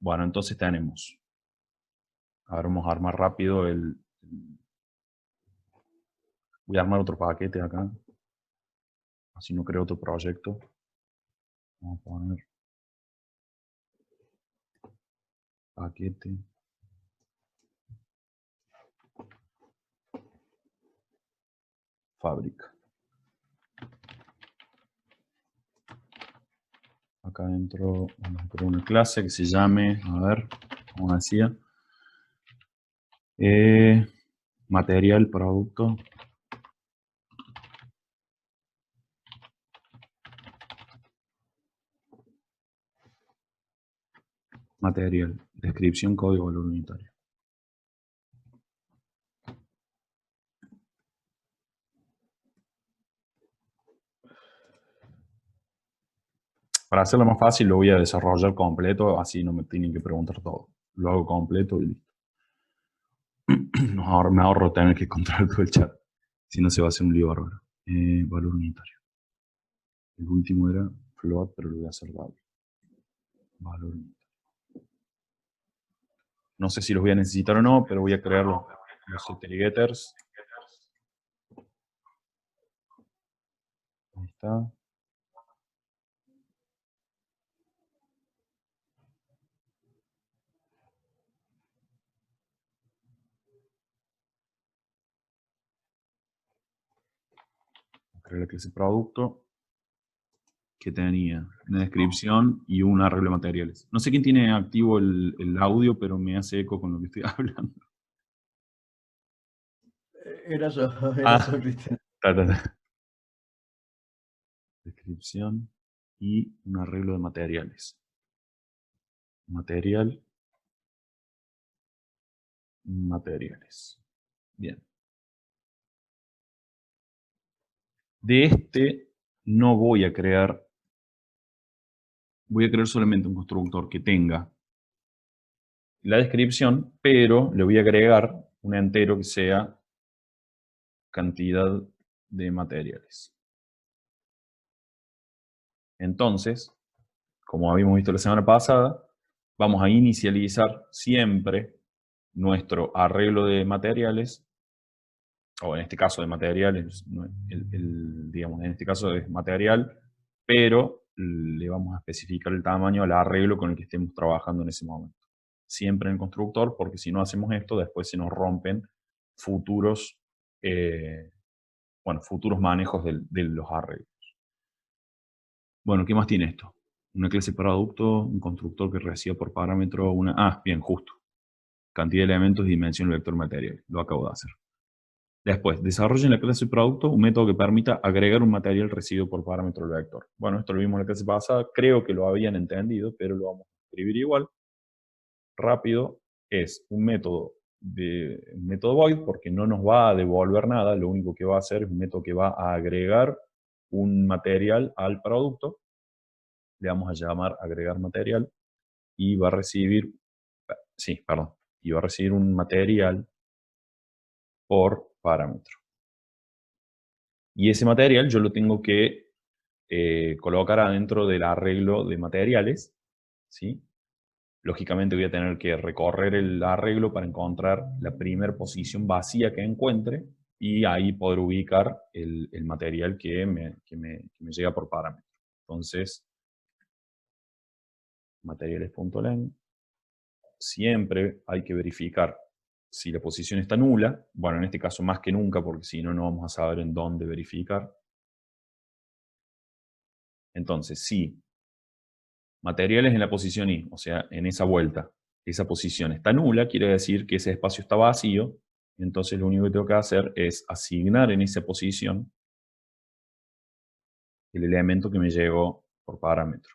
Bueno, entonces tenemos. Ahora vamos a armar rápido voy a armar otro paquete acá. Así no creo otro proyecto. Vamos a poner paquete. Fábrica. Acá adentro vamos a crear una clase que se llame, a ver, como decía, material, producto. Material, descripción, código, valor unitario. Para hacerlo más fácil lo voy a desarrollar completo, así no me tienen que preguntar todo. Lo hago completo y listo. Me ahorro tener que controlar todo el chat. Si no se va a hacer un lío bárbaro. Valor unitario. El último era float, pero lo voy a hacer doble. Valor unitario. No sé si los voy a necesitar o no, pero voy a crear los getters. Ahí está. Crear la clase producto, que tenía una descripción y un arreglo de materiales. No sé quién tiene activo el audio, pero me hace eco con lo que estoy hablando. Era yo, Cristian. Descripción y un arreglo de materiales. Materiales. Bien. De este no voy a crear solamente un constructor que tenga la descripción, pero le voy a agregar un entero que sea cantidad de materiales. Entonces, como habíamos visto la semana pasada, vamos a inicializar siempre nuestro arreglo de materiales, o en este caso de materiales, digamos, en este caso es material, pero le vamos a especificar el tamaño al arreglo con el que estemos trabajando en ese momento. Siempre en el constructor, porque si no hacemos esto, después se nos rompen futuros, futuros manejos de los arreglos. Bueno, ¿qué más tiene esto? Una clase producto, un constructor que reciba por parámetro una... Ah, bien, justo. Cantidad de elementos y dimensión del vector material. Lo acabo de hacer. Después, desarrollen la clase producto un método que permita agregar un material recibido por parámetro del vector. Bueno, esto lo vimos en la clase pasada. Creo que lo habían entendido, pero lo vamos a escribir igual. Rápido, es un método void porque no nos va a devolver nada. Lo único que va a hacer es un método que va a agregar un material al producto. Le vamos a llamar agregar material y va a recibir, y va a recibir un material por parámetro. Y ese material yo lo tengo que colocar adentro del arreglo de materiales, ¿sí? Lógicamente voy a tener que recorrer el arreglo para encontrar la primera posición vacía que encuentre y ahí poder ubicar el material que me llega por parámetro. Entonces, materiales.len. Siempre hay que verificar si la posición está nula. Bueno, en este caso más que nunca, porque si no, no vamos a saber en dónde verificar. Entonces, si materiales en la posición I, o sea, en esa vuelta, esa posición está nula, quiere decir que ese espacio está vacío. Entonces, lo único que tengo que hacer es asignar en esa posición el elemento que me llegó por parámetro.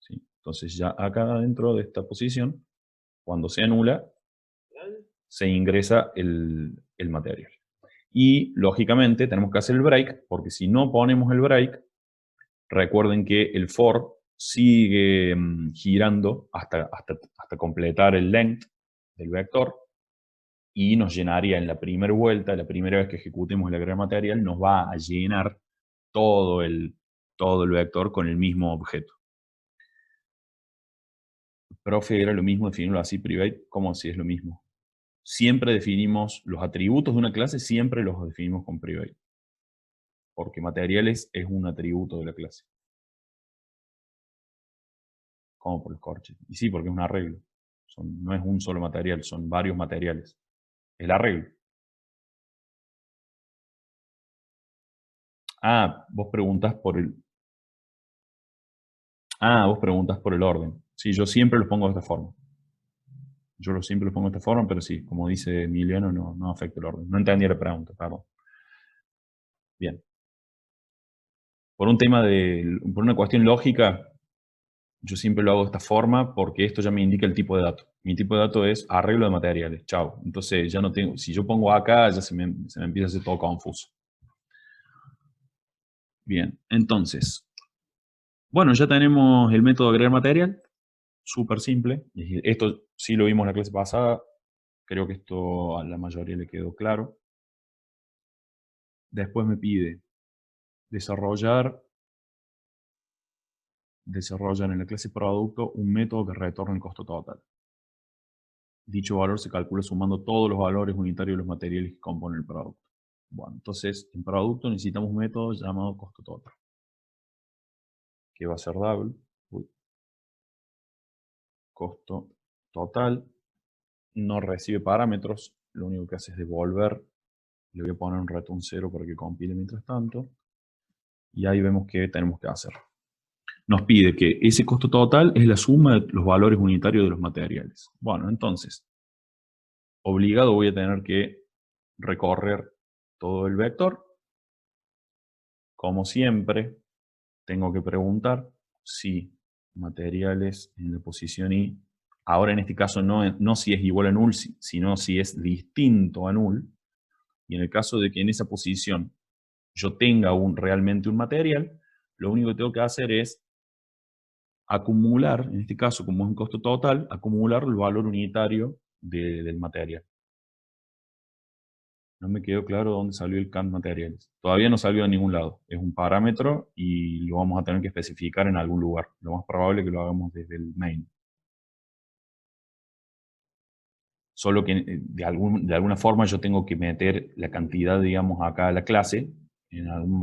¿Sí? Entonces, ya acá dentro de esta posición, cuando sea nula, se ingresa el material. Y, lógicamente, tenemos que hacer el break, porque si no ponemos el break, recuerden que el for sigue girando hasta completar el length del vector y nos llenaría en la primera vuelta, la primera vez que ejecutemos el agregar material, nos va a llenar todo el vector con el mismo objeto. profe, era lo mismo definirlo así, private, como si es lo mismo. Siempre definimos los atributos de una clase, siempre los definimos con private. Porque materiales es un atributo de la clase. ¿Cómo por el corche? Y sí, porque es un arreglo. No es un solo material, son varios materiales. El arreglo. Ah, vos preguntas por el orden. Sí, yo siempre los pongo de esta forma. Siempre los pongo de esta forma, pero sí, como dice Emiliano, no afecta el orden. No entendí la pregunta, perdón. Bien. Por una cuestión lógica, yo siempre lo hago de esta forma porque esto ya me indica el tipo de dato. Mi tipo de dato es arreglo de materiales. Chao. Entonces ya no tengo, si yo pongo acá, ya se me empieza a hacer todo confuso. Bien, entonces, bueno, ya tenemos el método de agregar material. Súper simple. Esto sí lo vimos en la clase pasada. Creo que esto a la mayoría le quedó claro. Después me pide desarrollar en la clase producto un método que retorne el costo total. Dicho valor se calcula sumando todos los valores unitarios de los materiales que componen el producto. Bueno, entonces en producto necesitamos un método llamado costo total, que va a ser double. Costo total. No recibe parámetros, lo único que hace es devolver. Le voy a poner un return 0 para que compile mientras tanto. Y ahí vemos que tenemos que hacer. Nos pide que ese costo total es la suma de los valores unitarios de los materiales. Bueno, entonces, obligado voy a tener que recorrer todo el vector. Como siempre, tengo que preguntar si materiales en la posición I, ahora en este caso no si es igual a null, sino si es distinto a null. Y en el caso de que en esa posición yo tenga realmente un material, lo único que tengo que hacer es acumular, en este caso como es un costo total, acumular el valor unitario del material. No me quedó claro dónde salió el Kant materiales. Todavía no salió de ningún lado. Es un parámetro y lo vamos a tener que especificar en algún lugar. Lo más probable es que lo hagamos desde el main. Solo que de alguna forma yo tengo que meter la cantidad, digamos, acá a la clase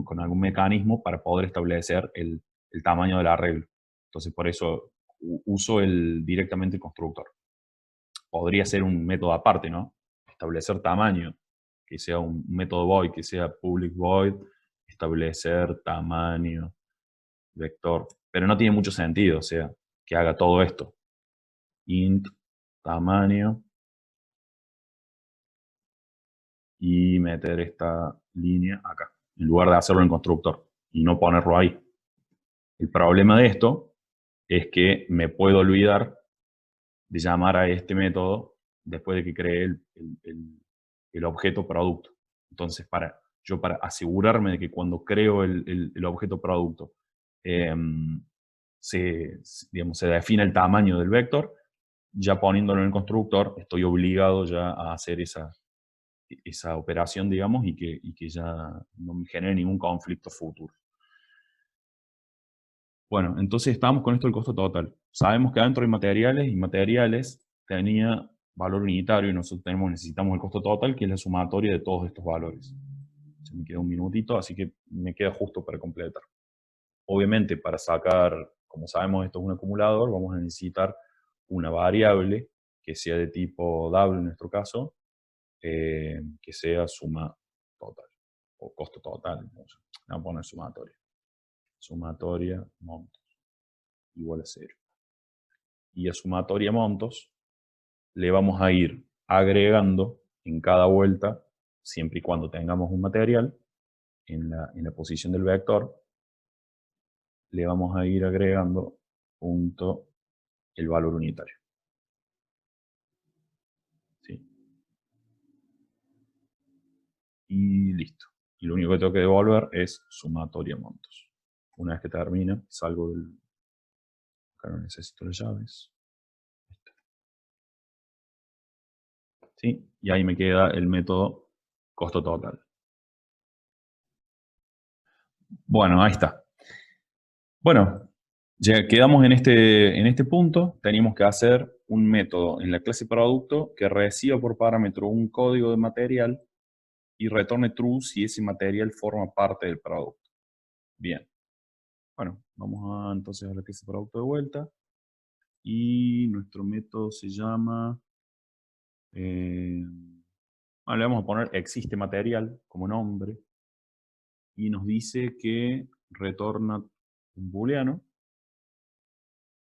con algún mecanismo para poder establecer el tamaño del arreglo. Entonces, por eso uso directamente el constructor. Podría ser un método aparte, ¿no? Establecer tamaño, que sea un método void, que sea public void, establecer tamaño, vector. Pero no tiene mucho sentido, o sea, que haga todo esto. Int, tamaño, y meter esta línea acá, en lugar de hacerlo en constructor y no ponerlo ahí. El problema de esto es que me puedo olvidar de llamar a este método después de que cree el objeto producto. Entonces, para asegurarme de que cuando creo el objeto producto se define el tamaño del vector, ya poniéndolo en el constructor, estoy obligado ya a hacer esa operación, digamos, y que ya no me genere ningún conflicto futuro. Bueno, entonces estábamos con esto del costo total. Sabemos que adentro hay materiales y materiales tenía valor unitario y nosotros necesitamos el costo total, que es la sumatoria de todos estos valores. Se me queda un minutito, así que me queda justo para completar. Obviamente, para sacar, como sabemos esto es un acumulador, vamos a necesitar una variable que sea de tipo double en nuestro caso, que sea suma total, o costo total. Vamos a poner sumatoria. Sumatoria montos igual a 0. Y a sumatoria montos le vamos a ir agregando en cada vuelta, siempre y cuando tengamos un material, en la posición del vector, le vamos a ir agregando punto el valor unitario. ¿Sí? Y listo. Y lo único que tengo que devolver es sumatoria montos. Una vez que termina, salgo del... Acá no necesito las llaves. ¿Sí? Y ahí me queda el método costo total. Bueno, ahí está. Bueno, Ya quedamos en este punto, teníamos que hacer un método en la clase producto que reciba por parámetro un código de material y retorne true si ese material forma parte del producto. Bien. Bueno, vamos entonces a la clase producto de vuelta. Y nuestro método se llama... le vamos a poner existe material como nombre. Y nos dice que retorna un booleano,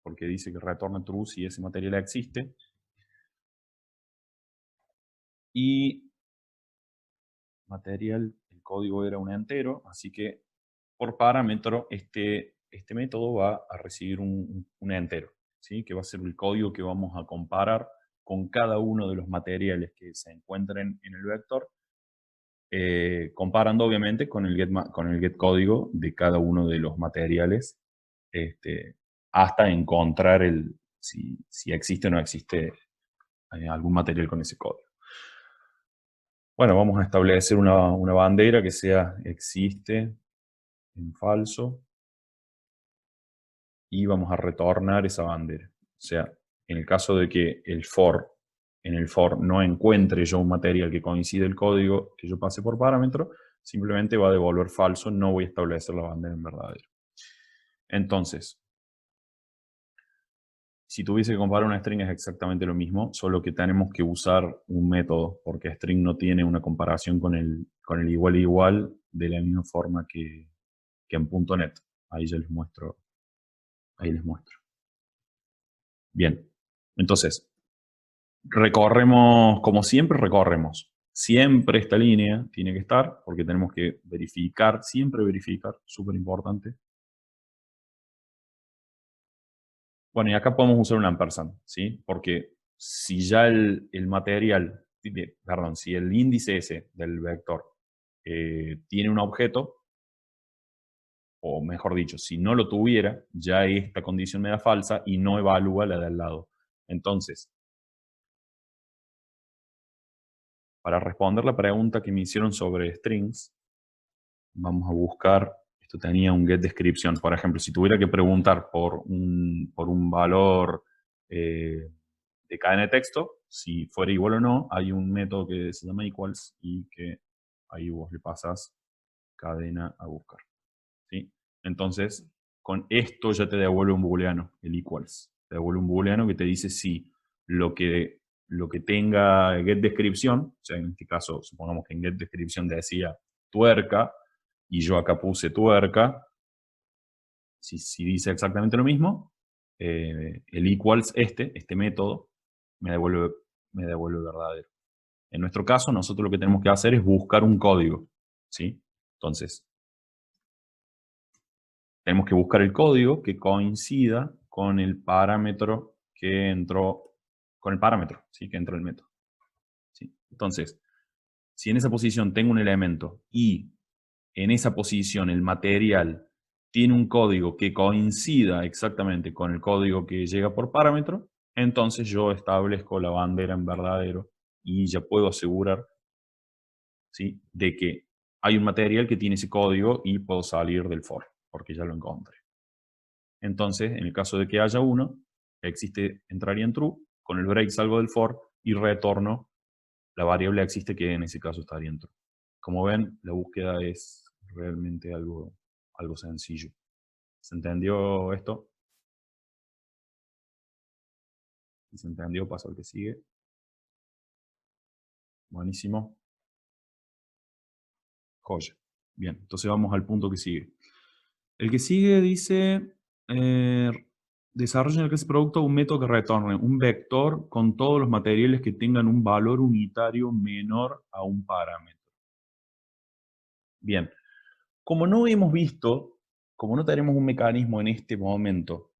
porque dice que retorna true si ese material existe. Y material, el código era un entero, así que por parámetro este método va a recibir un entero, ¿sí? Que va a ser el código que vamos a comparar con cada uno de los materiales que se encuentren en el vector, comparando obviamente con con el get código de cada uno de los materiales, hasta encontrar si existe o no existe algún material con ese código. Bueno, vamos a establecer una bandera que sea existe en falso y vamos a retornar esa bandera. O sea, en el caso de que en el for no encuentre yo un material que coincide el código que yo pase por parámetro, simplemente va a devolver falso, no voy a establecer la bandera en verdadero. Entonces, si tuviese que comparar una string es exactamente lo mismo, solo que tenemos que usar un método, porque string no tiene una comparación con el igual de la misma forma que en .NET. Ahí ya les muestro. Ahí les muestro. Bien, entonces, recorremos, como siempre recorremos. Siempre esta línea tiene que estar, porque tenemos que verificar, siempre verificar, súper importante. Bueno, y acá podemos usar un ampersand, ¿sí? Porque si ya el material, perdón, si el índice ese del vector tiene un objeto, o mejor dicho, si no lo tuviera, ya esta condición me da falsa y no evalúa la de al lado. Entonces, para responder la pregunta que me hicieron sobre strings, vamos a buscar, esto tenía un get descripción. Por ejemplo, si tuviera que preguntar por un valor de cadena de texto, si fuera igual o no, hay un método que se llama equals y que ahí vos le pasas cadena a buscar. ¿Sí? Entonces, con esto ya te devuelve un booleano, el equals. Te devuelve un booleano que te dice si lo que tenga get descripción, o sea, en este caso, supongamos que en get descripción decía tuerca, y yo acá puse tuerca, si dice exactamente lo mismo, el equals este método, me devuelve verdadero. En nuestro caso, nosotros lo que tenemos que hacer es buscar un código, ¿sí? Entonces, tenemos que buscar el código que coincida con el parámetro que entró, con el parámetro, ¿sí? Que entró el método. ¿Sí? Entonces, si en esa posición tengo un elemento y en esa posición el material tiene un código que coincida exactamente con el código que llega por parámetro, entonces yo establezco la bandera en verdadero y ya puedo asegurar, ¿sí?, de que hay un material que tiene ese código y puedo salir del for, porque ya lo encontré. Entonces, en el caso de que haya uno, existe entraría en true, con el break salgo del for y retorno la variable existe, que en ese caso estaría en true. Como ven, la búsqueda es realmente algo sencillo. ¿Se entendió esto? Si se entendió, paso al que sigue. Buenísimo. Joya. Bien, entonces vamos al punto que sigue. El que sigue dice, desarrolla en el clase producto un método que retorne un vector con todos los materiales que tengan un valor unitario menor a un parámetro. Bien, como no hemos visto, como no tenemos un mecanismo en este momento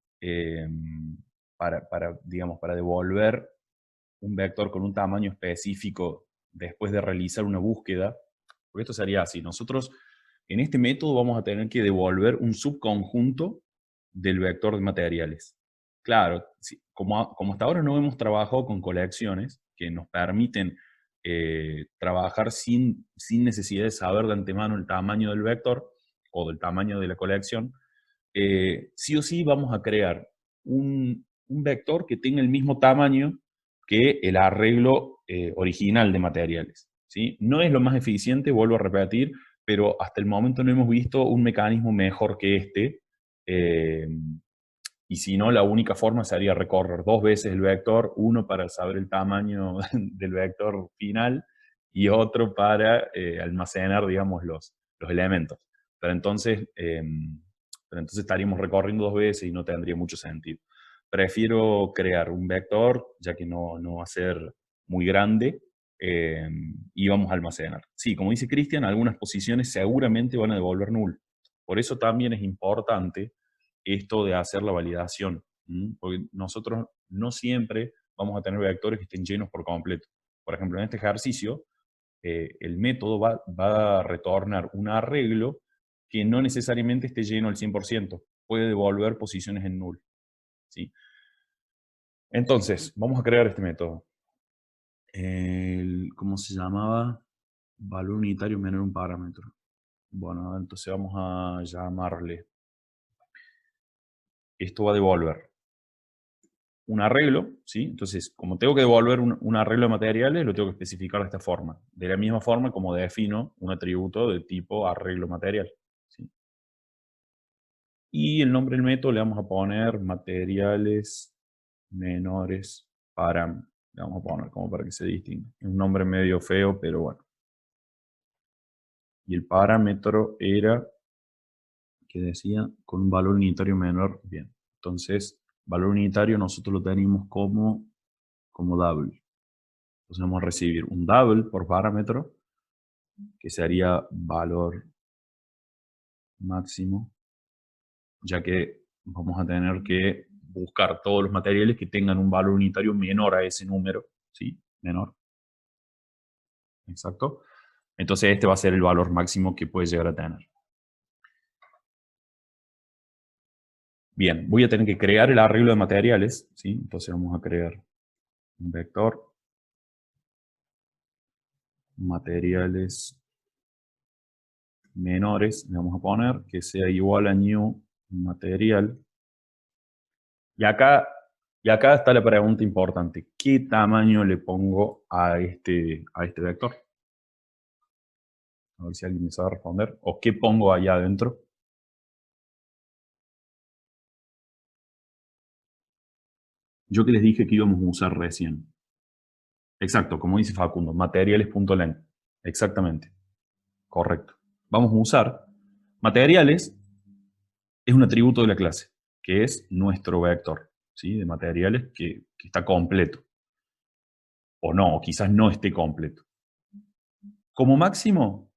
digamos, para devolver un vector con un tamaño específico después de realizar una búsqueda, porque esto sería así. Nosotros en este método vamos a tener que devolver un subconjunto del vector de materiales. Claro, como hasta ahora no hemos trabajado con colecciones que nos permiten trabajar sin necesidad de saber de antemano el tamaño del vector o del tamaño de la colección, sí o sí vamos a crear un vector que tenga el mismo tamaño que el arreglo original de materiales, ¿sí? No es lo más eficiente, vuelvo a repetir, pero hasta el momento no hemos visto un mecanismo mejor que este. Y si no, la única forma sería recorrer 2 veces el vector, uno para saber el tamaño del vector final y otro para almacenar, digamos, los elementos. Pero entonces, estaríamos recorriendo 2 veces y no tendría mucho sentido. Prefiero crear un vector, ya que no va a ser muy grande, y vamos a almacenar. Sí, como dice Cristian, algunas posiciones seguramente van a devolver null. Por eso también es importante esto de hacer la validación, porque nosotros no siempre vamos a tener vectores que estén llenos por completo. Por ejemplo, en este ejercicio, el método va a retornar un arreglo que no necesariamente esté lleno al 100%, puede devolver posiciones en null, ¿sí? Entonces, vamos a crear este método. ¿Cómo se llamaba? Valor unitario menor un parámetro. Bueno, entonces vamos a llamarle. Esto va a devolver un arreglo, ¿sí? Entonces, como tengo que devolver un arreglo de materiales, lo tengo que especificar de esta forma. De la misma forma como defino un atributo de tipo arreglo material, ¿sí? Y el nombre del método le vamos a poner materiales menores param. Le vamos a poner como para que se distinga. Es un nombre medio feo, pero bueno. Y el parámetro era, que decía, con un valor unitario menor, bien. Entonces, valor unitario nosotros lo tenemos como double. Entonces vamos a recibir un double por parámetro, que sería valor máximo, ya que vamos a tener que buscar todos los materiales que tengan un valor unitario menor a ese número, ¿sí? Menor. Exacto. Entonces este va a ser el valor máximo que puede llegar a tener. Bien, voy a tener que crear el arreglo de materiales, ¿sí? Entonces vamos a crear un vector materiales menores, le vamos a poner que sea igual a new material. Y acá está la pregunta importante. ¿Qué tamaño le pongo a este vector? A ver si alguien me sabe responder. ¿O qué pongo allá adentro? Yo que les dije que íbamos a usar recién. Exacto, como dice Facundo, materiales.len. Exactamente. Correcto. Vamos a usar materiales, es un atributo de la clase, que es nuestro vector, ¿sí? De materiales que está completo. O no, o quizás no esté completo. Como máximo,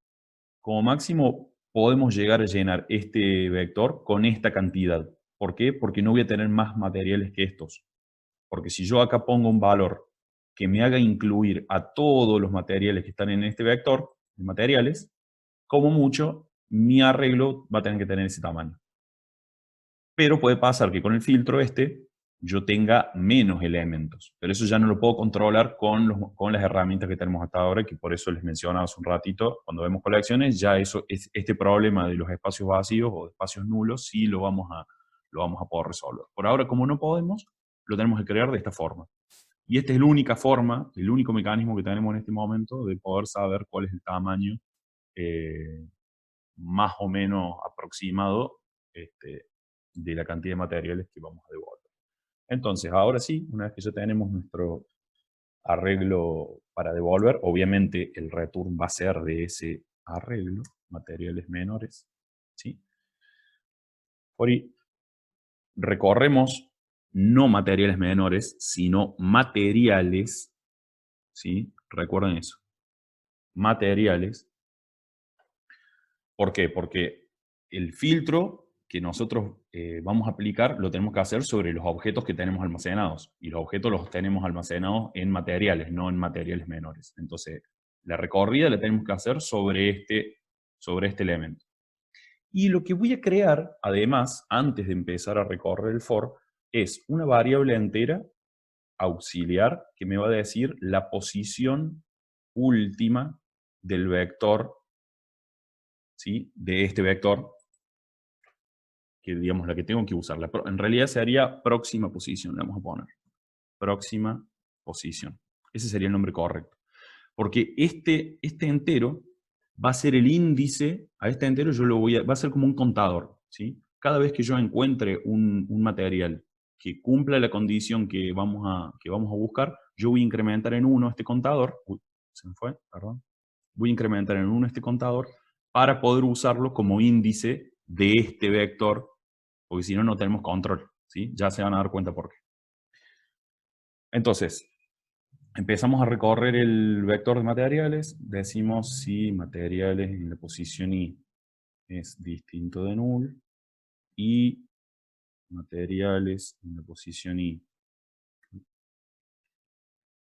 podemos llegar a llenar este vector con esta cantidad. ¿Por qué? Porque no voy a tener más materiales que estos. Porque si yo acá pongo un valor que me haga incluir a todos los materiales que están en este vector de materiales, como mucho, mi arreglo va a tener que tener ese tamaño. Pero puede pasar que con el filtro yo tenga menos elementos. Pero eso ya no lo puedo controlar con las herramientas que tenemos hasta ahora, que por eso les mencionaba hace un ratito, cuando vemos colecciones, ya este problema de los espacios vacíos o espacios nulos, sí lo vamos a poder resolver. Por ahora, como no podemos, lo tenemos que crear de esta forma. Y esta es la única forma, el único mecanismo que tenemos en este momento de poder saber cuál es el tamaño más o menos aproximado de la cantidad de materiales que vamos a devolver. Entonces, ahora sí, una vez que ya tenemos nuestro arreglo para devolver, obviamente el return va a ser de ese arreglo, materiales menores, ¿sí? Por ahí recorremos no materiales menores, sino materiales, ¿sí? Recuerden eso, materiales. ¿Por qué? Porque el filtro que nosotros vamos a aplicar lo tenemos que hacer sobre los objetos que tenemos almacenados. Y los objetos los tenemos almacenados en materiales, no en materiales menores. Entonces, la recorrida la tenemos que hacer sobre este elemento. Y lo que voy a crear, además, antes de empezar a recorrer el for, es una variable entera auxiliar que me va a decir la posición última del vector, ¿sí? De este vector, que digamos la que tengo que usar. En realidad sería próxima posición, le vamos a poner. Próxima posición. Ese sería el nombre correcto. Porque este entero va a ser el índice, a este entero yo lo va a ser como un contador, ¿sí? Cada vez que yo encuentre un material que cumpla la condición que vamos a buscar, yo voy a incrementar en 1 este contador. Uy, se me fue, perdón. Voy a incrementar en 1 este contador para poder usarlo como índice de este vector, porque si no, no tenemos control, ¿sí? Ya se van a dar cuenta por qué. Entonces, empezamos a recorrer el vector de materiales, decimos si materiales en la posición I es distinto de null, y materiales en la posición I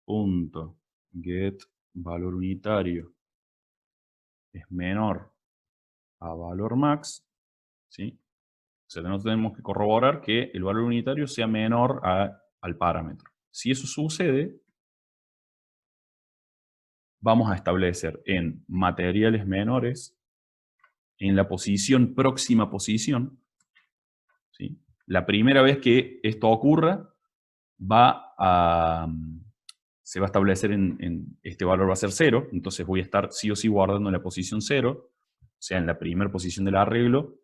punto get valor unitario es menor a valor max, ¿sí? O sea, nosotros tenemos que corroborar que el valor unitario sea menor al parámetro. Si eso sucede, vamos a establecer en materiales menores, en la posición próxima posición, ¿sí? La primera vez que esto ocurra, se va a establecer este valor va a ser 0, entonces voy a estar sí o sí guardando en la posición 0, o sea, en la primera posición del arreglo,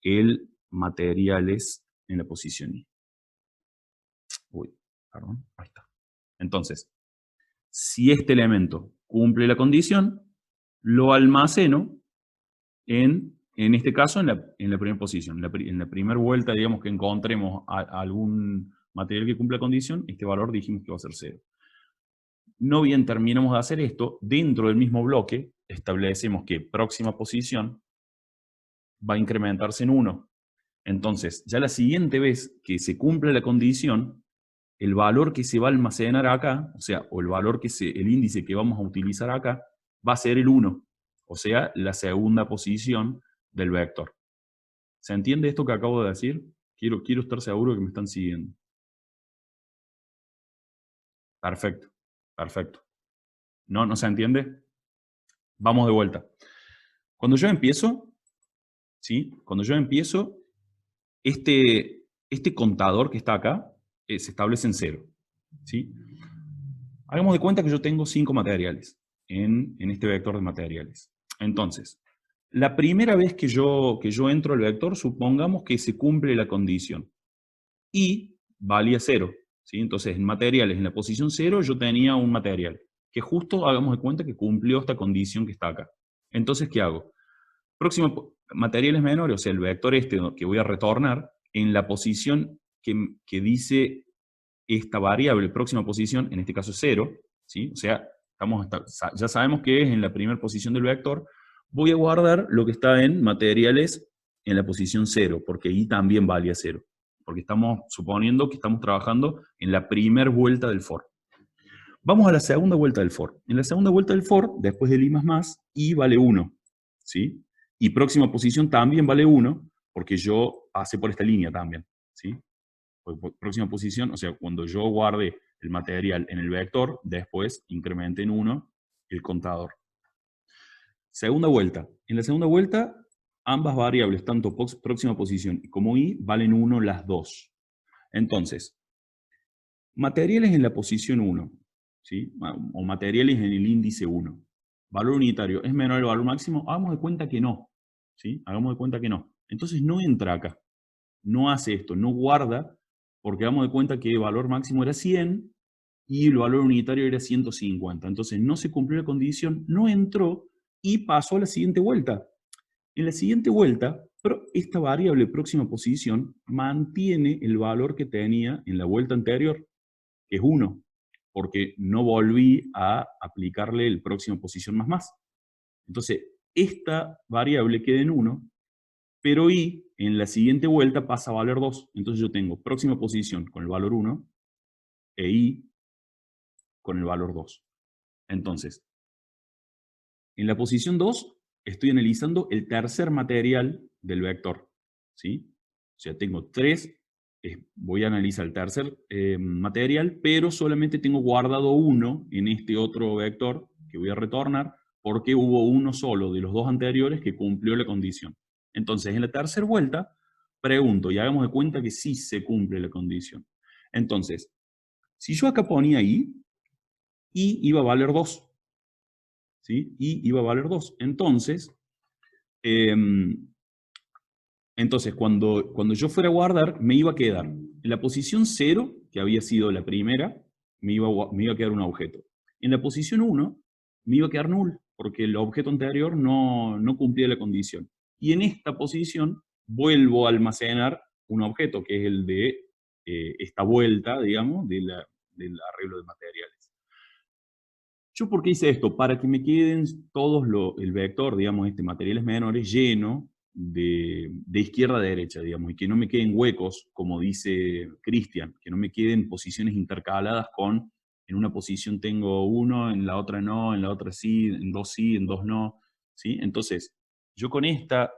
el materiales en la posición I. Uy, perdón, ahí está. Entonces, si este elemento cumple la condición, lo almaceno en este caso, en la primera posición. En la primera vuelta, digamos que encontremos algún material que cumpla la condición, este valor dijimos que va a ser 0. No bien terminamos de hacer esto, dentro del mismo bloque establecemos que próxima posición va a incrementarse en 1. Entonces, ya la siguiente vez que se cumpla la condición, el valor que se va a almacenar acá, o sea, o el índice que vamos a utilizar acá, va a ser el 1, o sea, la segunda posición del vector. ¿Se entiende esto que acabo de decir? Quiero estar seguro de que me están siguiendo. Perfecto, perfecto. ¿No se entiende? Vamos de vuelta. Cuando yo empiezo, ¿sí? Cuando yo empiezo, este contador que está acá se establece en 0, ¿sí? Hagamos de cuenta que yo tengo 5 materiales en este vector de materiales. Entonces, la primera vez que yo entro al vector, supongamos que se cumple la condición. Y valía 0. ¿Sí? Entonces, en materiales, en la posición 0, yo tenía un material que justo, hagamos de cuenta que cumplió esta condición que está acá. Entonces, ¿qué hago? Próximo, materiales menores, o sea, el vector este que voy a retornar, en la posición que dice esta variable, próxima posición, en este caso es 0, ¿sí? O sea, ya sabemos que es en la primera posición del vector, voy a guardar lo que está en materiales en la posición 0, porque ahí también valía 0. Porque estamos suponiendo que estamos trabajando en la primera vuelta del for. Vamos a la segunda vuelta del for. En la segunda vuelta del for, después del i más, i vale 1, ¿sí? Y próxima posición también vale 1, porque yo pasé por esta línea también, ¿sí? Próxima posición, o sea, cuando yo guarde el material en el vector, después incremente en 1 el contador. Segunda vuelta. En la segunda vuelta, ambas variables, tanto próxima posición como i, valen 1 las dos. Entonces, materiales en la posición 1, ¿sí? O materiales en el índice 1. Valor unitario, ¿es menor al valor máximo? Hagamos de cuenta que no, ¿sí? Hagamos de cuenta que no. Entonces no entra acá. No hace esto, no guarda, porque damos de cuenta que el valor máximo era 100 y el valor unitario era 150. Entonces no se cumplió la condición, no entró y pasó a la siguiente vuelta. En la siguiente vuelta, esta variable próxima posición mantiene el valor que tenía en la vuelta anterior, que es 1, porque no volví a aplicarle el próxima posición más. Entonces, esta variable queda en 1, pero i en la siguiente vuelta pasa a valer 2. Entonces yo tengo próxima posición con el valor 1 e i con el valor 2. Entonces, en la posición 2 estoy analizando el tercer material del vector, ¿sí? O sea, tengo 3, voy a analizar el tercer material, pero solamente tengo guardado 1 en este otro vector que voy a retornar, porque hubo uno solo de los dos anteriores que cumplió la condición. Entonces, en la tercera vuelta, pregunto, y hagamos de cuenta que sí se cumple la condición. Entonces, si yo acá ponía I iba a valer 2. ¿Sí? I iba a valer 2. Entonces cuando yo fuera a guardar, me iba a quedar en la posición 0, que había sido la primera, me iba a quedar un objeto. En la posición 1, me iba a quedar null, porque el objeto anterior no cumplía la condición. Y en esta posición, vuelvo a almacenar un objeto, que es el de esta vuelta, digamos, del arreglo de materiales. ¿Yo por qué hice esto? Para que me queden todos el vector, digamos, materiales menores, lleno de izquierda a derecha, digamos, y que no me queden huecos, como dice Cristian, que no me queden posiciones intercaladas con, en una posición tengo 1, en la otra no, en la otra sí, en 2 sí, en 2 no, ¿sí? Entonces, yo con esta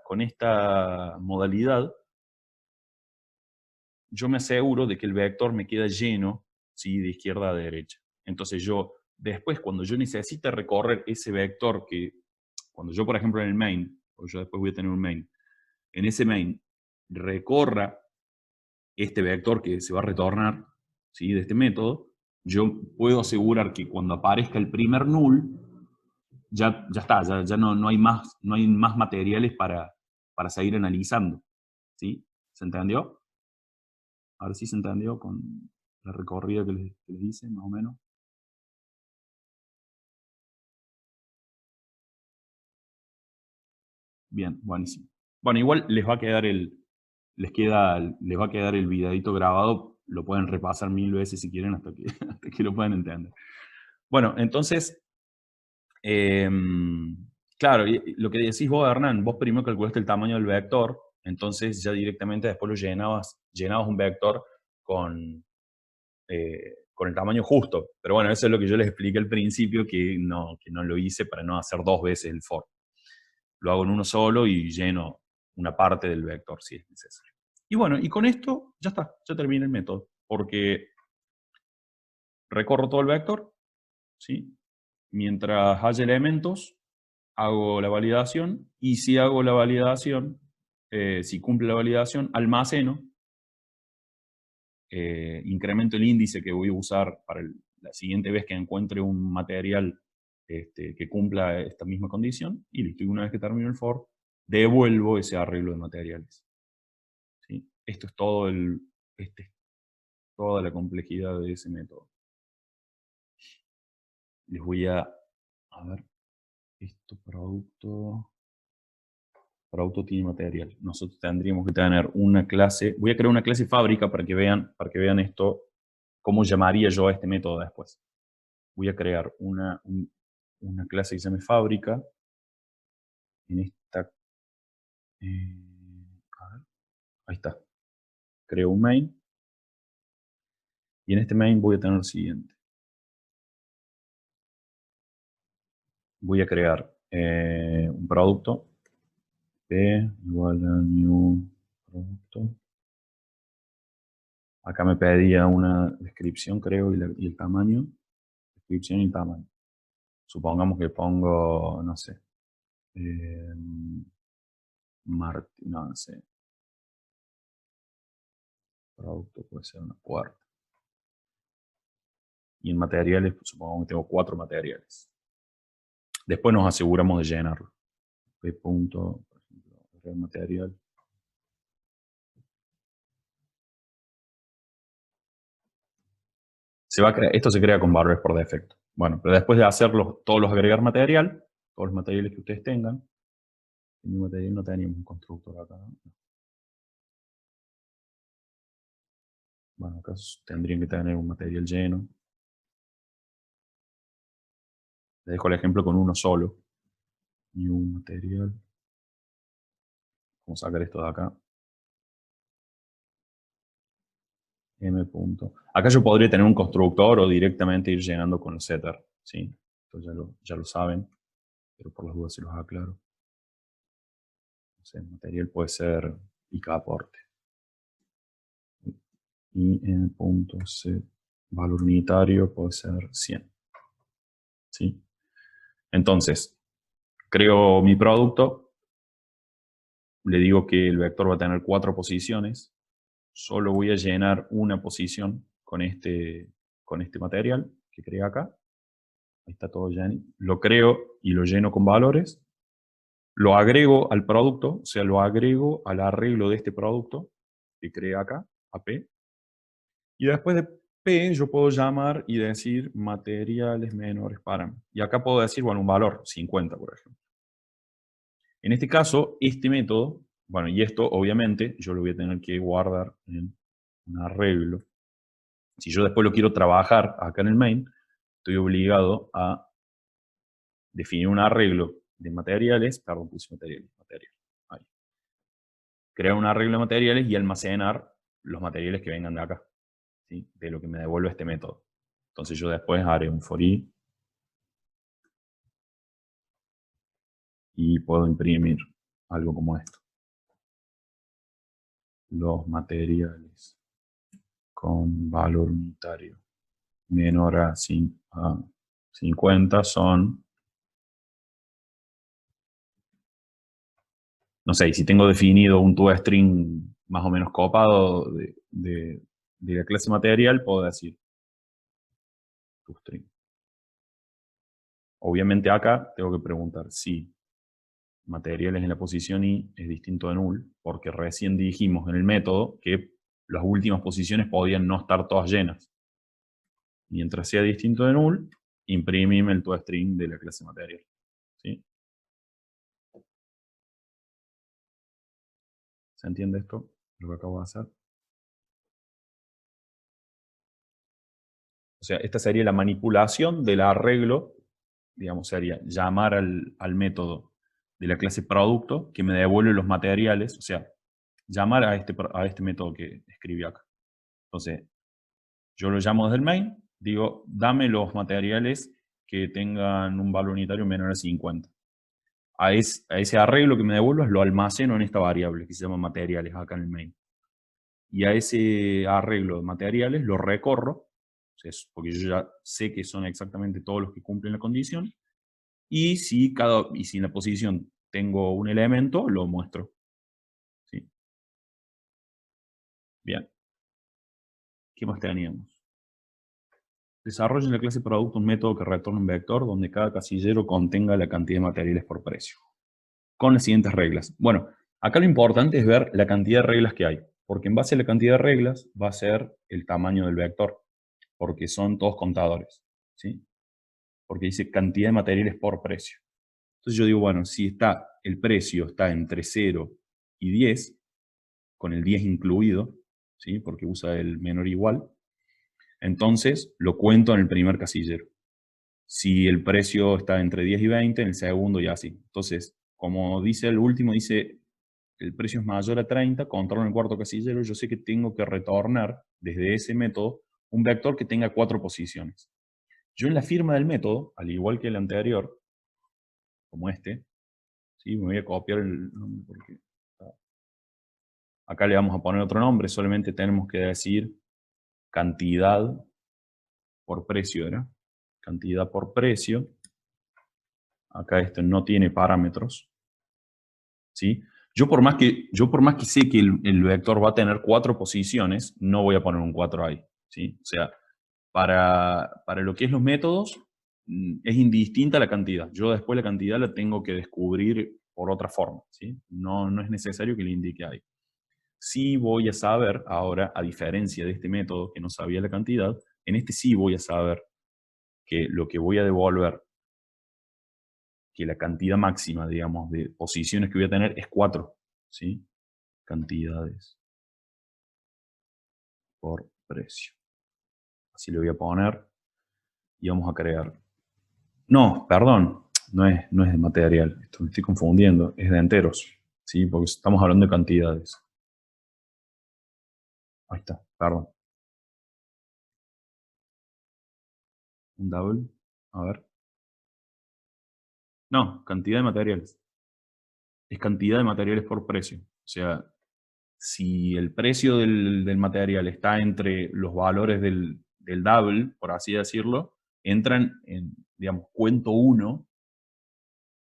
modalidad, yo me aseguro de que el vector me queda lleno, ¿sí? De izquierda a derecha. Entonces yo, después, cuando yo necesite recorrer ese vector que, cuando yo, por ejemplo, en el main, o yo después voy a tener un main, en ese main recorra este vector que se va a retornar, ¿sí? De este método, yo puedo asegurar que cuando aparezca el primer null, ya está, ya no hay más materiales para seguir analizando, ¿sí? ¿Se entendió? Ahora sí se entendió con la recorrida que les hice, más o menos. Bien, buenísimo. Bueno, igual les va a quedar les va a quedar el videito grabado, lo pueden repasar 1000 veces si quieren hasta que lo puedan entender. Bueno, entonces, claro, lo que decís vos, Hernán, vos primero calculaste el tamaño del vector, entonces ya directamente después lo llenabas un vector con el tamaño justo. Pero bueno, eso es lo que yo les expliqué al principio, que no lo hice para no hacer 2 veces el for. Lo hago en uno solo y lleno una parte del vector si es necesario. Y bueno, y con esto ya está, ya termina el método, porque recorro todo el vector, ¿sí? Mientras haya elementos, hago la validación, y si hago la validación, si cumple la validación, almaceno, incremento el índice que voy a usar para la siguiente vez que encuentre un material que cumpla esta misma condición, y listo. Y una vez que termino el for, devuelvo ese arreglo de materiales. ¿Sí? Esto es todo toda la complejidad de ese método. Les voy a ver, esto producto tiene material. Nosotros tendríamos que tener una clase, voy a crear una clase fábrica para que vean esto, cómo llamaría yo a este método después. Voy a crear una clase que se llame fábrica. En esta, a ver, ahí está. Creo un main. Y en este main voy a tener lo siguiente. Voy a crear un producto. P igual a new producto. Acá me pedía una descripción, creo, y el tamaño. Descripción y tamaño. Supongamos que pongo, no sé, no sé. Producto puede ser una puerta. Y en materiales, pues, supongamos que tengo 4 materiales. Después nos aseguramos de llenarlo. P punto, por ejemplo, material. Esto se crea con valores por defecto. Bueno, pero después de hacerlos, todos los agregar material, todos los materiales que ustedes tengan, en mi material no teníamos un constructor acá, ¿no? Bueno, acá tendrían que tener un material lleno. Les dejo el ejemplo con uno solo. Y un material. Vamos a sacar esto de acá. M punto. Acá yo podría tener un constructor o directamente ir llenando con el setter, ¿sí? Esto ya lo saben, pero por las dudas se los aclaro. No sé, el material puede ser IK aporte. Y en punto C, valor unitario puede ser 100. ¿Sí? Entonces, creo mi producto. le digo que el vector va a tener 4 posiciones. Solo voy a llenar una posición con este material que creé acá. Ahí está todo lleno. Lo creo y lo lleno con valores. Lo agrego al producto, o sea, lo agrego al arreglo de este producto que creé acá, a P. Y después de P yo puedo llamar y decir materiales menores parámetros. Y acá puedo decir, bueno, un valor, 50, por ejemplo. En este caso, este método, bueno, y esto obviamente yo lo voy a tener que guardar en un arreglo. Si yo después lo quiero trabajar acá en el main, estoy obligado a definir un arreglo de materiales, perdón, puse materiales, ahí. Crear un arreglo de materiales y almacenar los materiales que vengan de acá, ¿sí? De lo que me devuelve este método. Entonces yo después haré un for i y puedo imprimir algo como esto. Los materiales con valor unitario menor a 50 son, no sé, si tengo definido un toString más o menos copado de la clase material, puedo decir toString. Obviamente acá tengo que preguntar si materiales en la posición i es distinto de null, porque recién dijimos en el método que las últimas posiciones podían no estar todas llenas. Mientras sea distinto de null, imprimime el toString de la clase material. ¿Sí? ¿Se entiende esto? Lo que acabo de hacer. O sea, esta sería la manipulación del arreglo, digamos, sería llamar al método de la clase producto que me devuelve los materiales, o sea, llamar a este método que escribí acá. Entonces, yo lo llamo desde el main, digo, dame los materiales que tengan un valor unitario menor a 50. A ese arreglo que me devuelvas lo almaceno en esta variable que se llama materiales acá en el main. Y a ese arreglo de materiales lo recorro, porque yo ya sé que son exactamente todos los que cumplen la condición, y si en la posición tengo un elemento, lo muestro. ¿Sí? Bien. ¿Qué más teníamos? Desarrollo en la clase producto un método que retorna un vector donde cada casillero contenga la cantidad de materiales por precio. Con las siguientes reglas. Bueno, acá lo importante es ver la cantidad de reglas que hay, porque en base a la cantidad de reglas va a ser el tamaño del vector, porque son todos contadores, ¿sí? Porque dice cantidad de materiales por precio. Entonces yo digo, bueno, si el precio está entre 0 y 10, con el 10 incluido, ¿sí? Porque usa el menor igual, entonces lo cuento en el primer casillero. Si el precio está entre 10 y 20, en el segundo y así. Entonces, como dice el último, dice el precio es mayor a 30, controlo en el cuarto casillero, yo sé que tengo que retornar desde ese método un vector que tenga 4 posiciones. Yo en la firma del método, al igual que el anterior, como este, ¿sí? Me voy a copiar el nombre porque acá le vamos a poner otro nombre, solamente tenemos que decir cantidad por precio, ¿era? Cantidad por precio. Acá esto no tiene parámetros, ¿sí? Yo por más que sé que el vector va a tener 4 posiciones, no voy a poner un 4 ahí, ¿sí? O sea, para lo que es los métodos, es indistinta la cantidad. Yo después la cantidad la tengo que descubrir por otra forma, ¿sí? No es necesario que le indique ahí. Sí voy a saber ahora, a diferencia de este método que no sabía la cantidad, en este sí voy a saber que lo que voy a devolver, que la cantidad máxima, digamos, de posiciones que voy a tener es 4, ¿sí? Cantidades por precio. Así le voy a poner y vamos a crear. No, perdón, no es de material, esto me estoy confundiendo, es de enteros, ¿sí? Porque estamos hablando de cantidades. Ahí está, perdón. Un double, a ver. No, cantidad de materiales. Es cantidad de materiales por precio. O sea, si el precio del material está entre los valores del double, por así decirlo, entran en, digamos, cuento 1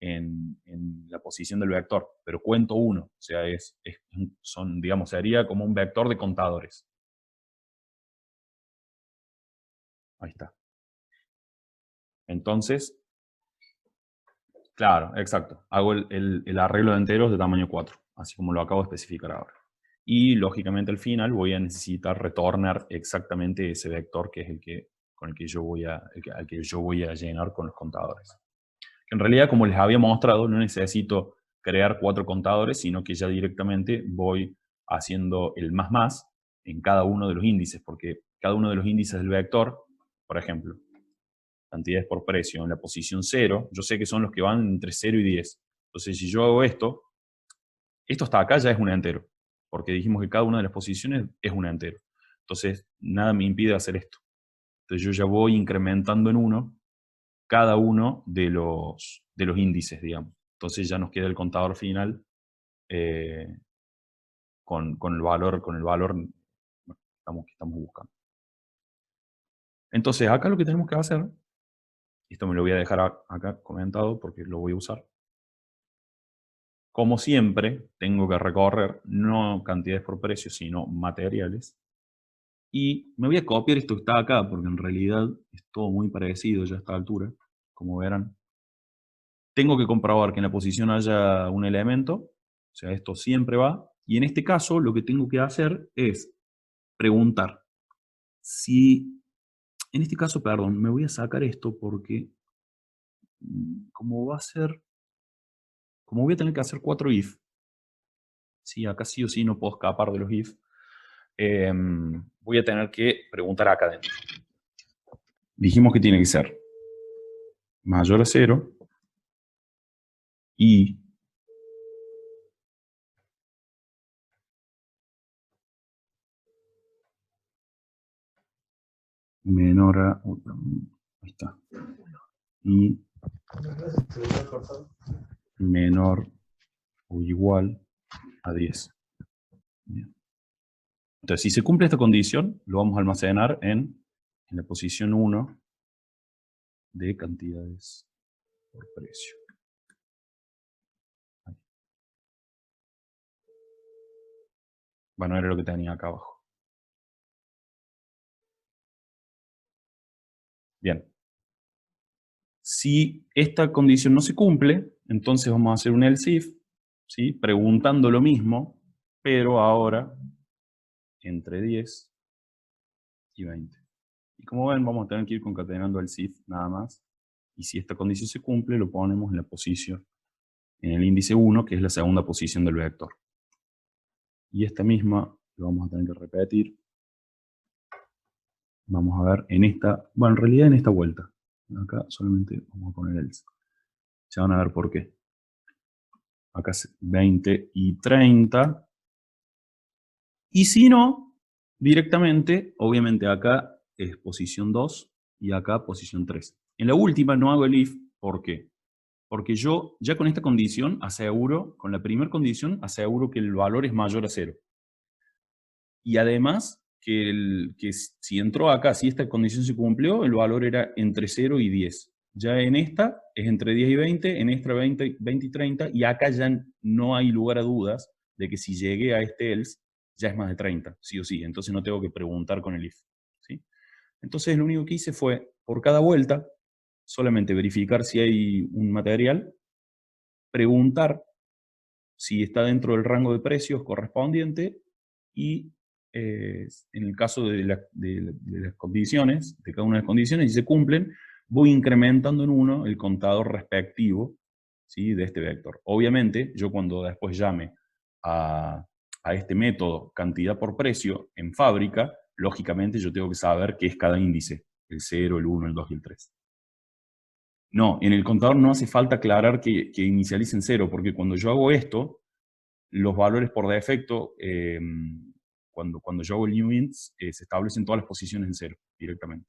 en la posición del vector, pero cuento 1, o sea, son, digamos, sería como un vector de contadores. Ahí está. Entonces, claro, exacto. Hago el arreglo de enteros de tamaño 4, así como lo acabo de especificar ahora. Y, lógicamente, al final voy a necesitar retornar exactamente ese vector que es al que yo voy a llenar con los contadores. En realidad, como les había mostrado, no necesito crear 4 contadores, sino que ya directamente voy haciendo el más en cada uno de los índices, porque cada uno de los índices del vector, por ejemplo, cantidades por precio en la posición 0, yo sé que son los que van entre 0 y 10. Entonces, si yo hago esto hasta acá ya es un entero, porque dijimos que cada una de las posiciones es un entero. Entonces, nada me impide hacer esto. Entonces, yo ya voy incrementando en 1 cada uno de los índices, digamos. Entonces, ya nos queda el contador final con el valor que estamos buscando. Entonces, acá lo que tenemos que hacer, esto me lo voy a dejar acá comentado porque lo voy a usar. Como siempre, tengo que recorrer no cantidades por precio, sino materiales. Y me voy a copiar esto que está acá, porque en realidad es todo muy parecido ya a esta altura, como verán. Tengo que comprobar que en la posición haya un elemento, o sea, esto siempre va. Y en este caso, lo que tengo que hacer es preguntar si, en este caso, perdón, me voy a sacar esto porque como voy a tener que hacer 4 if, ¿sí? Acá sí o sí no puedo escapar de los if, voy a tener que preguntar acá adentro. Dijimos que tiene que ser mayor a 0 y menor a... ahí está. Y menor o igual a 10. Bien. Entonces, si se cumple esta condición, lo vamos a almacenar en la posición 1 de cantidades por precio. Ahí. Bueno, era lo que tenía acá abajo. Bien. Si esta condición no se cumple, entonces vamos a hacer un else if, ¿sí? Preguntando lo mismo, pero ahora entre 10 y 20. Y como ven, vamos a tener que ir concatenando el if nada más. Y si esta condición se cumple, lo ponemos en la posición, en el índice 1, que es la segunda posición del vector. Y esta misma lo vamos a tener que repetir. Vamos a ver en esta, bueno, en realidad en esta vuelta. Acá solamente vamos a poner else. Ya van a ver por qué. Acá es 20 y 30. Y si no, directamente, obviamente acá es posición 2 y acá posición 3. En la última no hago el if, ¿por qué? Porque yo ya con esta condición aseguro, con la primera condición, aseguro que el valor es mayor a 0. Y además, que si entró acá, si esta condición se cumplió, el valor era entre 0 y 10. Ya en esta es entre 10 y 20, en esta 20 y 30, y acá ya no hay lugar a dudas de que si llegué a este else, ya es más de 30, sí o sí. Entonces no tengo que preguntar con el if. ¿Sí? Entonces lo único que hice fue, por cada vuelta, solamente verificar si hay un material, preguntar si está dentro del rango de precios correspondiente y en el caso de las condiciones, de cada una de las condiciones, si se cumplen, voy incrementando en 1 el contador respectivo, ¿sí?, de este vector. Obviamente, yo cuando después llame a este método cantidad por precio en fábrica, lógicamente yo tengo que saber qué es cada índice, el 0, el 1, el 2 y el 3. No, en el contador no hace falta aclarar que inicialice en 0, porque cuando yo hago esto, los valores por defecto, cuando yo hago el new int, se establecen todas las posiciones en 0 directamente.